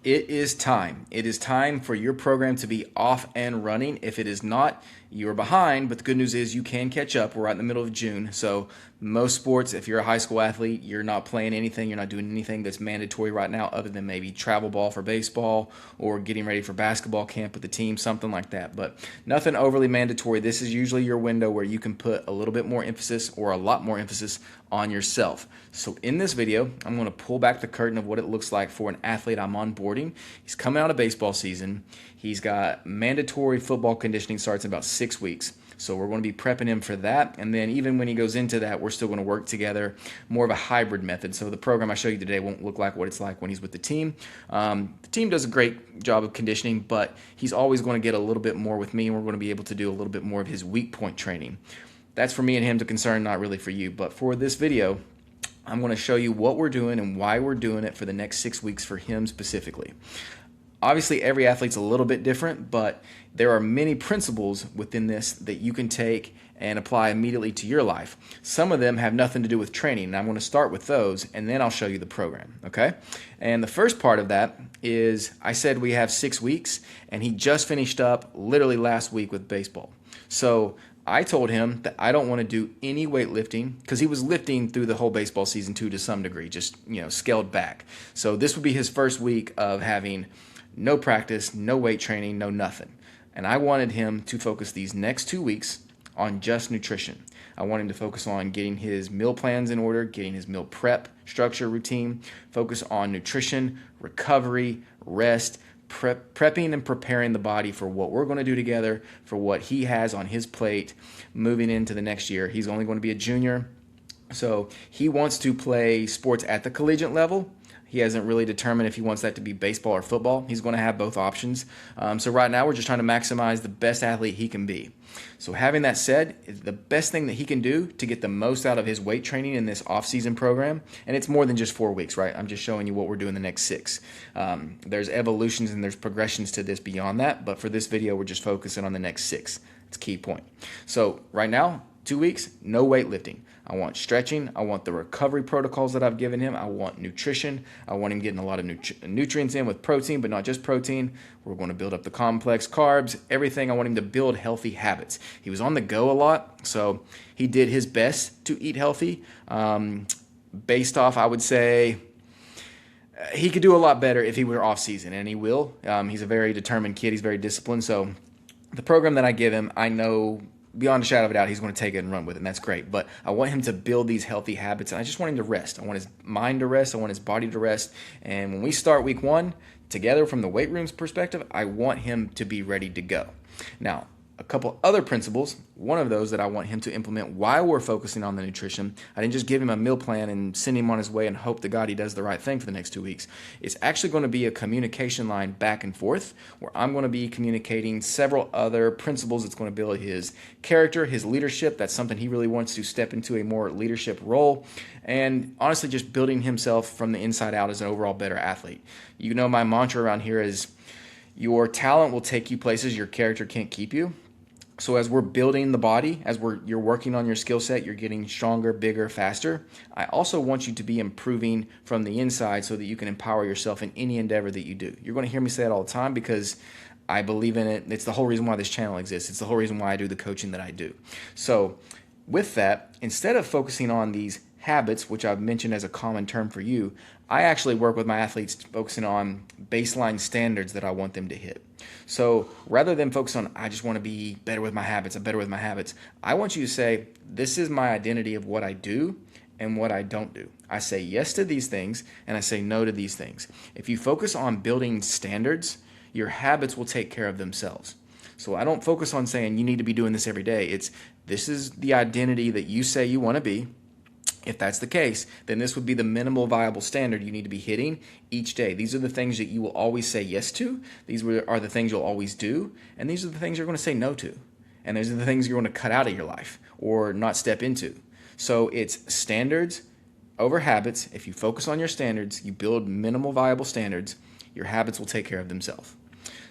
It is time. It is time for your program to be off and running. If it is not, you're behind, but the good news is you can catch up. We're right in the middle of June. So, most sports, if you're a high school athlete, you're not playing anything, you're not doing anything that's mandatory right now other than maybe travel ball for baseball or getting ready for basketball camp with the team, something like that. But nothing overly mandatory. This is usually your window where you can put a little bit more emphasis or a lot more emphasis on yourself. So, in this video, I'm going to pull back the curtain of what it looks like for an athlete I'm onboarding. He's coming out of baseball season. He's got mandatory football conditioning starts in about 6 weeks. So we're going to be prepping him for that. And then even when he goes into that, we're still going to work together, more of a hybrid method. So the program I show you today won't look like what it's like when he's with the team. The team does a great job of conditioning, but he's always going to get a little bit more with me, and we're going to be able to do a little bit more of his weak point training. That's for me and him to concern, not really for you. But for this video, I'm going to show you what we're doing and why we're doing it for the next 6 weeks for him specifically. Obviously, every athlete's a little bit different, but there are many principles within this that you can take and apply immediately to your life. Some of them have nothing to do with training, and I'm going to start with those, and then I'll show you the program, okay? And the first part of that is I said we have 6 weeks, and he just finished up literally last week with baseball. So I told him that I don't want to do any weightlifting because he was lifting through the whole baseball season too to some degree, just scaled back. So this would be his first week of having no practice, no weight training, no nothing. And I wanted him to focus these next 2 weeks on just nutrition. I want him to focus on getting his meal plans in order, getting his meal prep structure routine, focus on nutrition, recovery, rest, prepping and preparing the body for what we're going to do together, for what he has on his plate moving into the next year. He's only going to be a junior, so he wants to play sports at the collegiate level. He hasn't really determined if he wants that to be baseball or football. He's going to have both options. So right now we're just trying to maximize the best athlete he can be. So having that said, the best thing that he can do to get the most out of his weight training in this off-season program, and it's more than just 4 weeks, right? I'm just showing you what we're doing the next 6. There's evolutions and there's progressions to this beyond that, but for this video, we're just focusing on the next 6. It's a key point. So right now, 2 weeks, no weightlifting. I want stretching. I want the recovery protocols that I've given him. I want nutrition. I want him getting a lot of nutrients in with protein, but not just protein. We're going to build up the complex carbs, everything. I want him to build healthy habits. He was on the go a lot, so he did his best to eat healthy. Based off, I would say, he could do a lot better if he were off season, and he will. He's a very determined kid. He's very disciplined. So the program that I give him, I know beyond a shadow of a doubt, he's going to take it and run with it, and that's great. But I want him to build these healthy habits, and I just want him to rest. I want his mind to rest. I want his body to rest. And when we start week 1 together from the weight room's perspective, I want him to be ready to go. Now, a couple other principles, one of those that I want him to implement while we're focusing on the nutrition. I didn't just give him a meal plan and send him on his way and hope to God he does the right thing for the next 2 weeks. It's actually going to be a communication line back and forth where I'm going to be communicating several other principles. It's going to build his character, his leadership. That's something he really wants to step into, a more leadership role. And honestly, just building himself from the inside out as an overall better athlete. You know, my mantra around here is your talent will take you places your character can't keep you. So as we're building the body, as you're working on your skill set, you're getting stronger, bigger, faster. I also want you to be improving from the inside so that you can empower yourself in any endeavor that you do. You're going to hear me say that all the time because I believe in it. It's the whole reason why this channel exists. It's the whole reason why I do the coaching that I do. So with that, instead of focusing on these habits, which I've mentioned as a common term for you, I actually work with my athletes focusing on baseline standards that I want them to hit. So rather than focus on, I just want to be better with my habits, I'm better with my habits, I want you to say, this is my identity of what I do and what I don't do. I say yes to these things and I say no to these things. If you focus on building standards, your habits will take care of themselves. So I don't focus on saying you need to be doing this every day. It's this is the identity that you say you want to be. If that's the case, then this would be the minimal viable standard you need to be hitting each day. These are the things that you will always say yes to. These are the things you'll always do. And these are the things you're going to say no to. And these are the things you're going to cut out of your life or not step into. So it's standards over habits. If you focus on your standards, you build minimal viable standards, your habits will take care of themselves.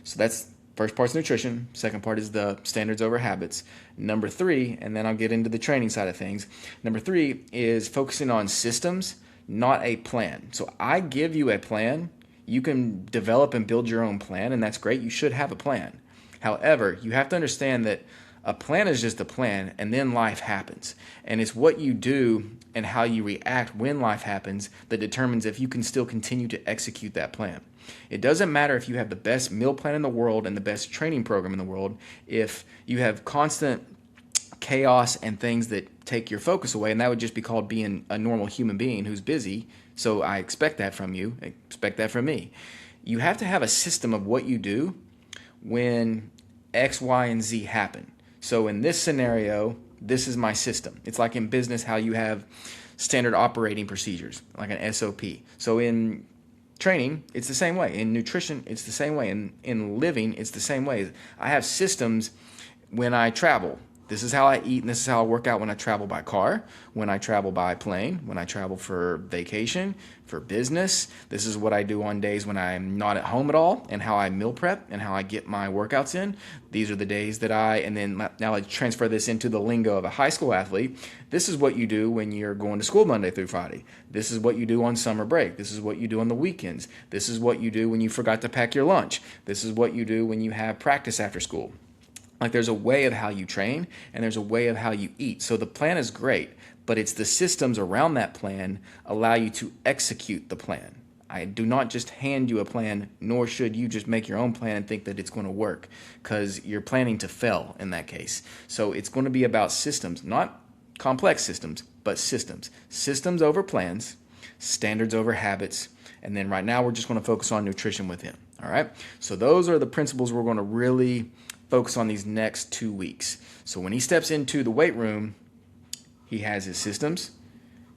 So that's first part's nutrition. Second part is the standards over habits. Number 3, and then I'll get into the training side of things. Number 3 is focusing on systems, not a plan. So I give you a plan. you can develop and build your own plan, and that's great. You should have a plan. However, you have to understand that a plan is just a plan, and then life happens. And it's what you do and how you react when life happens that determines if you can still continue to execute that plan. It doesn't matter if you have the best meal plan in the world and the best training program in the world, if you have constant chaos and things that take your focus away, and that would just be called being a normal human being who's busy. So I expect that from you, I expect that from me. You have to have a system of what you do when X, Y, and Z happen. So in this scenario, this is my system. It's like in business how you have standard operating procedures, like an SOP. So in training, it's the same way. In nutrition, it's the same way. In living, it's the same way. I have systems when I travel. This is how I eat, and this is how I work out when I travel by car, when I travel by plane, when I travel for vacation, for business. This is what I do on days when I'm not at home at all, and how I meal prep and how I get my workouts in. These are the days that and then now I transfer this into the lingo of a high school athlete. This is what you do when you're going to school Monday through Friday. This is what you do on summer break. This is what you do on the weekends. This is what you do when you forgot to pack your lunch. This is what you do when you have practice after school. Like there's a way of how you train and there's a way of how you eat. So the plan is great, but it's the systems around that plan allow you to execute the plan. I do not just hand you a plan, nor should you just make your own plan and think that it's going to work, because you're planning to fail in that case. So it's going to be about systems, not complex systems, but systems. Systems over plans, standards over habits, and then right now we're just going to focus on nutrition with him. All right? So those are the principles we're going to really focus on these next 2 weeks. So when he steps into the weight room, he has his systems,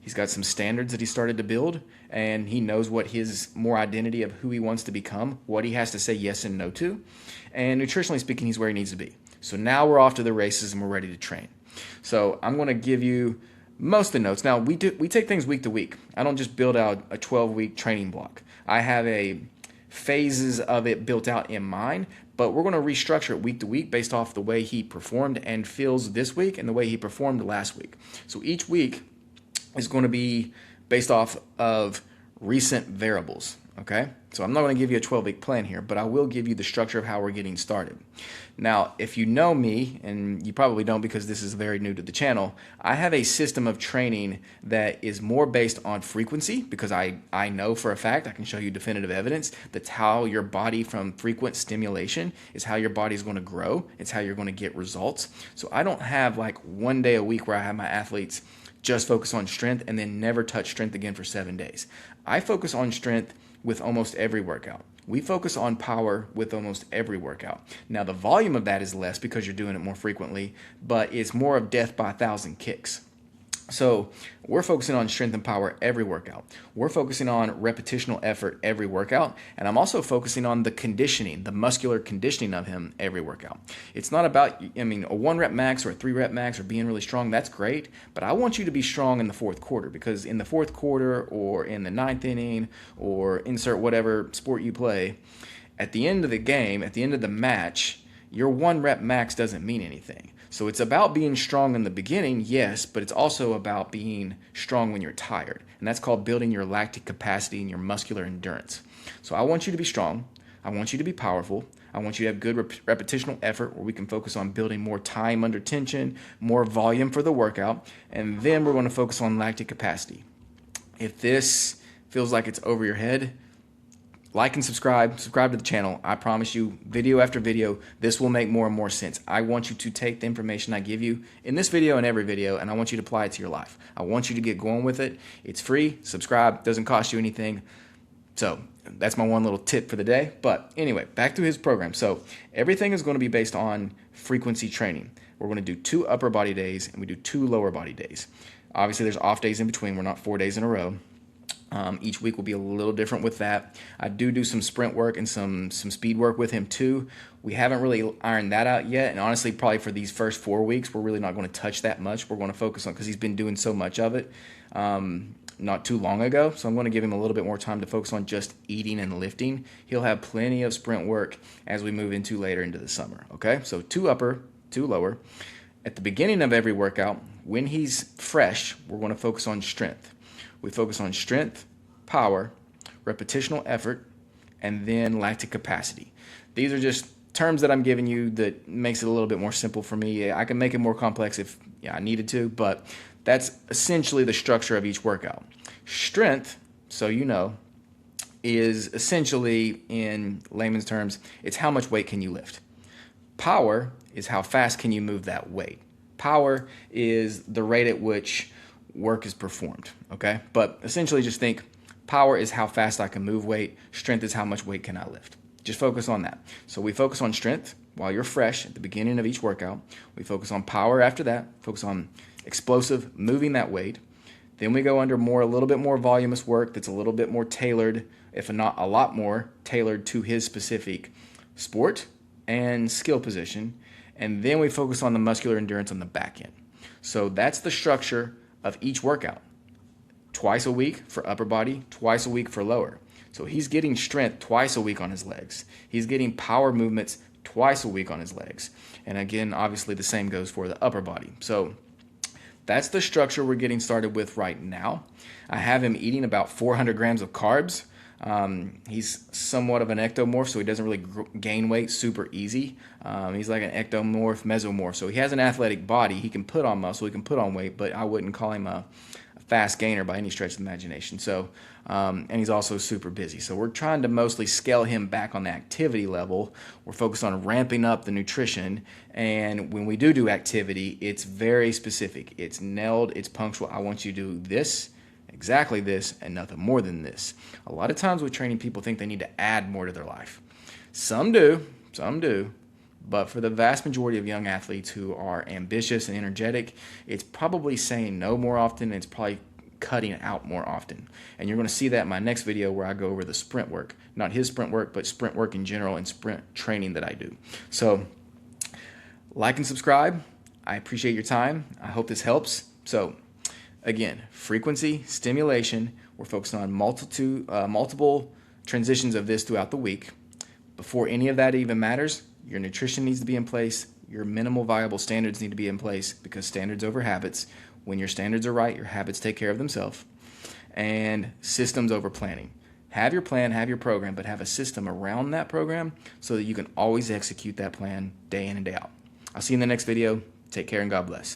he's got some standards that he started to build, and he knows what his more identity of who he wants to become, what he has to say yes and no to, and nutritionally speaking, he's where he needs to be. So now we're off to the races and we're ready to train. So I'm going to give you most of the notes. Now we take things week to week. I don't just build out a 12-week training block. I have phases of it built out in mind, but we're going to restructure it week to week based off the way he performed and feels this week and the way he performed last week. So each week is going to be based off of recent variables, okay? So I'm not going to give you a 12-week plan here, but I will give you the structure of how we're getting started. Now, if you know me, and you probably don't because this is very new to the channel, I have a system of training that is more based on frequency, because I know for a fact, I can show you definitive evidence, that's how your body from frequent stimulation is how your body's going to grow. It's how you're going to get results. So I don't have like one day a week where I have my athletes just focus on strength and then never touch strength again for 7 days. I focus on strength with almost every workout. We focus on power with almost every workout. Now the volume of that is less because you're doing it more frequently, but it's more of death by 1,000 kicks. So we're focusing on strength and power every workout. We're focusing on repetitional effort every workout. And I'm also focusing on the conditioning, the muscular conditioning of him every workout. It's not about, a 1 rep max or a 3 rep max or being really strong. That's great. But I want you to be strong in the fourth quarter, because in the fourth quarter or in the 9th inning or insert whatever sport you play, at the end of the game, at the end of the match, your 1 rep max doesn't mean anything. So it's about being strong in the beginning, yes, but it's also about being strong when you're tired. And that's called building your lactic capacity and your muscular endurance. So I want you to be strong. I want you to be powerful. I want you to have good repetitional effort where we can focus on building more time under tension, more volume for the workout, and then we're going to focus on lactic capacity. If this feels like it's over your head, like and subscribe to the channel. I promise you, video after video, this will make more and more sense. I want you to take the information I give you in this video and every video, and I want you to apply it to your life. I want you to get going with it. It's free. Subscribe. Doesn't cost you anything. So that's my one little tip for the day. But anyway, back to his program. So everything is going to be based on frequency training. We're going to do 2 upper body days, and we do 2 lower body days. Obviously, there's off days in between. We're not 4 days in a row. Each week will be a little different with that. I do some sprint work and some speed work with him too. We haven't really ironed that out yet, and honestly, probably for these first 4 weeks, we're really not going to touch that much. We're going to focus on, because he's been doing so much of it not too long ago, so I'm going to give him a little bit more time to focus on just eating and lifting. He'll have plenty of sprint work as we move into later into the summer, okay? So 2 upper, 2 lower. At the beginning of every workout, when he's fresh, we're going to focus on strength. We focus on strength, power, repetitional effort, and then lactic capacity. These are just terms that I'm giving you that makes it a little bit more simple for me. I can make it more complex if I needed to, but that's essentially the structure of each workout. Strength, so you know, is essentially, in layman's terms, it's how much weight can you lift. Power is how fast can you move that weight. Power is the rate at which work is performed, okay? But essentially just think power is how fast I can move weight. Strength is how much weight can I lift. Just focus on that. So we focus on strength while you're fresh at the beginning of each workout. We focus on power after that, focus on explosive, moving that weight. Then we go under a little bit more voluminous work that's a little bit more tailored, if not a lot more tailored to his specific sport and skill position. And then we focus on the muscular endurance on the back end. So that's the structure of each workout. Twice a week for upper body, twice a week for lower. So he's getting strength twice a week on his legs. He's getting power movements twice a week on his legs. And again, obviously the same goes for the upper body. So that's the structure we're getting started with right now. I have him eating about 400 grams of carbs. He's somewhat of an ectomorph, so he doesn't really gain weight super easy. He's like an ectomorph, mesomorph. So he has an athletic body. He can put on muscle, he can put on weight, but I wouldn't call him a fast gainer by any stretch of the imagination. So, and he's also super busy. So we're trying to mostly scale him back on the activity level. We're focused on ramping up the nutrition. And when we do activity, it's very specific. It's nailed, it's punctual. I want you to do this, exactly this, and nothing more than this. A lot of times with training, people think they need to add more to their life. Some do. But for the vast majority of young athletes who are ambitious and energetic, it's probably saying no more often, and it's probably cutting out more often. And you're going to see that in my next video where I go over the sprint work. Not his sprint work, but sprint work in general and sprint training that I do. So like and subscribe. I appreciate your time. I hope this helps. So again, frequency, stimulation. We're focused on multiple transitions of this throughout the week. Before any of that even matters, your nutrition needs to be in place. Your minimal viable standards need to be in place, because standards over habits. When your standards are right, your habits take care of themselves. And systems over planning. Have your plan, have your program, but have a system around that program so that you can always execute that plan day in and day out. I'll see you in the next video. Take care and God bless.